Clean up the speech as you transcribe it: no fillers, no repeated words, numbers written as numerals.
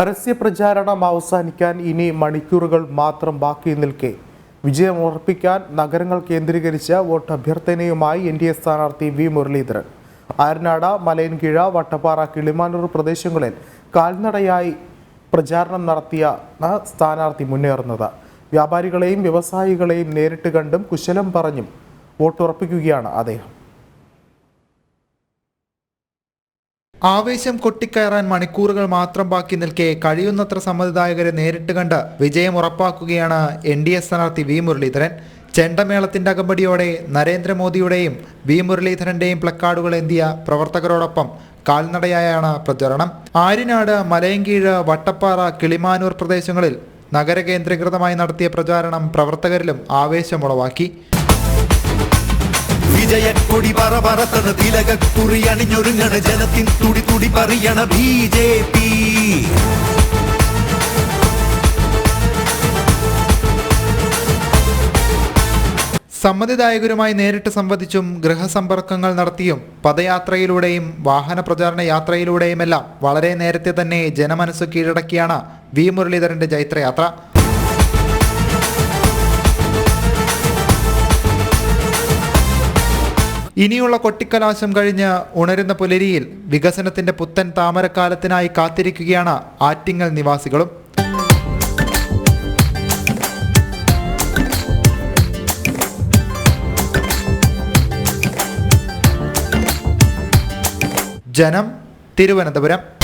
പരസ്യപ്രചാരണം അവസാനിക്കാൻ ഇനി മണിക്കൂറുകൾ മാത്രം ബാക്കി നിൽക്കെ വിജയം ഉറപ്പിക്കാൻ നഗരങ്ങൾ കേന്ദ്രീകരിച്ച് വോട്ട് അഭ്യർത്ഥനയുമായി എൻഡിഎ സ്ഥാനാർത്ഥി വി മുരളീധരൻ ആയർനാട്, മലയൻകീഴ, വട്ടപ്പാറ, കിളിമാനൂർ പ്രദേശങ്ങളിൽ കാൽനടയായി പ്രചാരണം നടത്തിയ സ്ഥാനാർത്ഥി മുന്നേറുന്നത്. വ്യാപാരികളെയും വ്യവസായികളെയും നേരിട്ട് കണ്ടും കുശലം പറഞ്ഞും വോട്ടുറപ്പിക്കുകയാണ് അദ്ദേഹം. ആവേശം കൊട്ടിക്കയറാൻ മണിക്കൂറുകൾ മാത്രം ബാക്കി നിൽക്കെ കഴിയുന്നത്ര സമ്മതിദായകരെ നേരിട്ട് കണ്ട് വിജയം ഉറപ്പാക്കുകയാണ് എൻഡിഎ സ്ഥാനാർത്ഥി വി മുരളീധരൻ. ചെണ്ടമേളത്തിന്റെ അകമ്പടിയോടെ നരേന്ദ്രമോദിയുടെയും വി മുരളീധരന്റെയും പ്ലക്കാർഡുകൾ ഏന്തിയ പ്രവർത്തകരോടൊപ്പം കാൽനടയായാണ് പ്രചരണം. ആര്യനാട്, മലയൻകീഴ്, വട്ടപ്പാറ, കിളിമാനൂർ പ്രദേശങ്ങളിൽ നഗരകേന്ദ്രീകൃതമായി നടത്തിയ പ്രചാരണം പ്രവർത്തകരിലും ആവേശമുളവാക്കി. വിജയക്കൊടി പറപറത്തണ തിലകക്കുറി അണിഞ്ഞൊരുങ്ങണ ജനത്തിൻ തുടി തുടി പറയണ ബിജെപി. സമ്മതിദായകരുമായി നേരിട്ട് സംവദിച്ചും ഗൃഹസമ്പർക്കങ്ങൾ നടത്തിയും പദയാത്രയിലൂടെയും വാഹന പ്രചാരണ യാത്രയിലൂടെയുമെല്ലാം വളരെ നേരത്തെ തന്നെ ജനമനസ്സ് കീഴടക്കിയാണ് വി മുരളീധരന്റെ ജൈത്രയാത്ര. ഇനിയുള്ള കൊട്ടിക്കലാശം കഴിഞ്ഞ് ഉണരുന്ന പുലരിയിൽ വികസനത്തിന്റെ പുത്തൻ താമരക്കാലത്തിനായി കാത്തിരിക്കുകയാണ് ആറ്റിങ്ങൽ നിവാസികളും. ജനം, തിരുവനന്തപുരം.